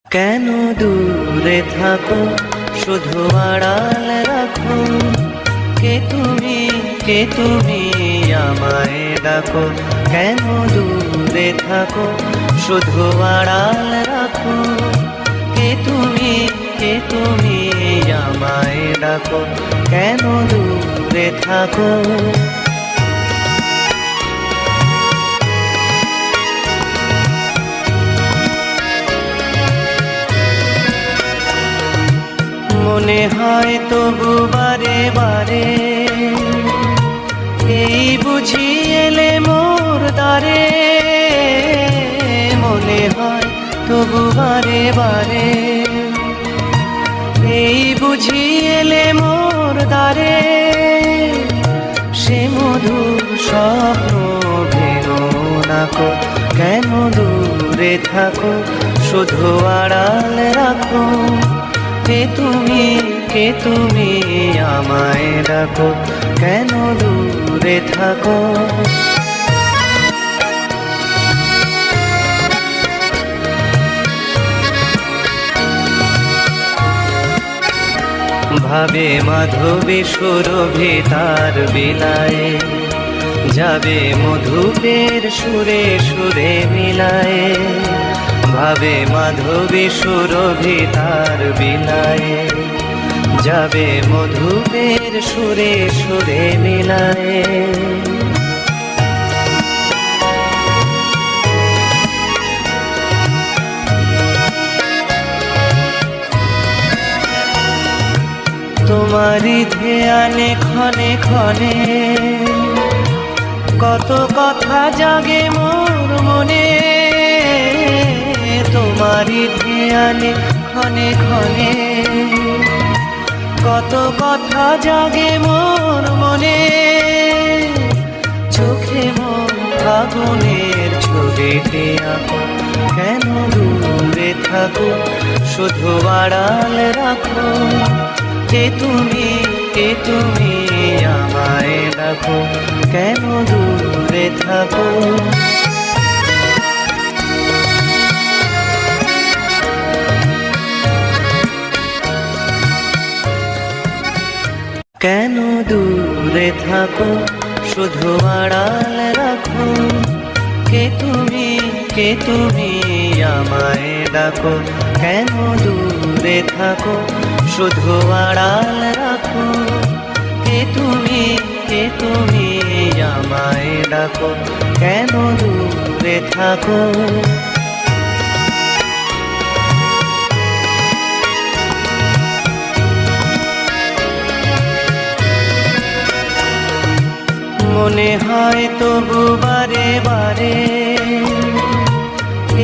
কেন দূরে থাকো, শুধু আড়াল রাখো। কে তুমি আমায় ডাকো। কেন দূরে থাকো, শুধু আড়াল রাখো। কে তুমি আমায় ডাকো। কেন দূরে থাকো। মনে হয় তবু বারে বারে, এই বুঝি এলে মোর দ্বারে। মনে হয় তবু বারে বারে, এই বুঝি এলে মোর দ্বারে। সে মধুর স্বপ্ন ভেঙো নাকো। কেন দূরে থাকো, শুধু আড়াল রাখো। কে তুমি আমায় ডাকো। কেন দূরে থাকো। ভাবে মাধবী সুরভি তার বিলায়ে, যাবে মধুপের সুরে সুরে মিলায়ে। ভাবে মাধবী সুরভি তার বিলায়ে, যাবে মধুপের সুরে সুরে মিলায়ে। তোমারি ধ্যানে ক্ষণে ক্ষণে, কত কথা জাগে মোর মনে। তোমারি ধ্যানে ক্ষণে ক্ষণে, কত কথা জাগে মোর মনে। চোখে মোর আগুনের ছবিতে আঁকো। কেন দূরে থাকো, শুধু আড়াল রাখো। কে তুমি আমায় ডাকো। কেন দূরে থাকো। কেন দূরে থাকো, শুধু আড়াল রাখো। কে তুমি আমায় ডাকো। কেন দূরে থাকো, শুধু আড়াল রাখো। কে তুমি আমায় ডাকো। কেন দূরে থাকো। মনে হয় তবু বারে বারে,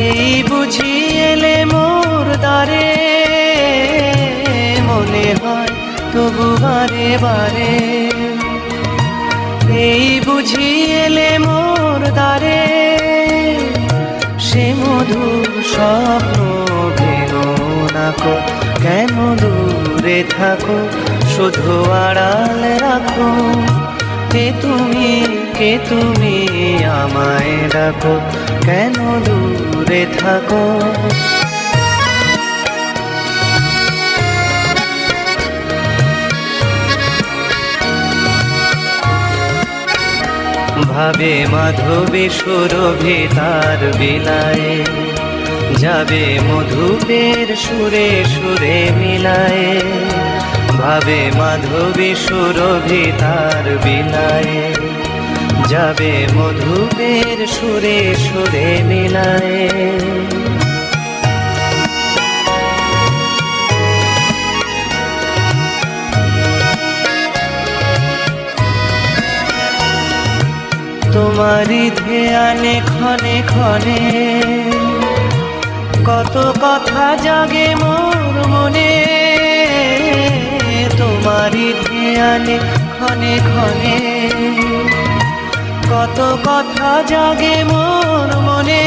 এই বুঝি এলে মোর দ্বারে। মনে হয় তবু বারে বারে, এই বুঝি এলে মোর দ্বারে। সে মধুর স্বপ্ন ভেঙো নাকো। কেন দূরে থাকো, শুধু আড়াল রাখো। কে তুমি আমায় ডাকো। কেন দূরে থাকো। ভাবে মাধবী সুরভি তার বিলায়ে, যাবে মধুপের সুরে সুরে মিলায়ে। ভাবে মাধবী সুরভি তার বিলায়ে, যাবে মধুপের সুরে সুরে মিলায়ে। তোমারি ধ্যানে ক্ষণে ক্ষণে, কত কথা জাগে মোর মনে। তোমারি ধ্যানে ক্ষণে ক্ষণে, কত কথা জাগে মোর মনে।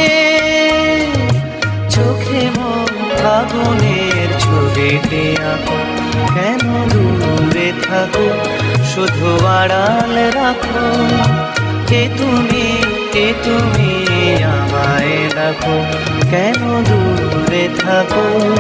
চোখে মোর আগুনের ছবিতে আঁকো। কেন দূরে থাকো, শুধু আড়াল রাখো। কে তুমি আমায় ডাকো, কেন দূরে থাকো।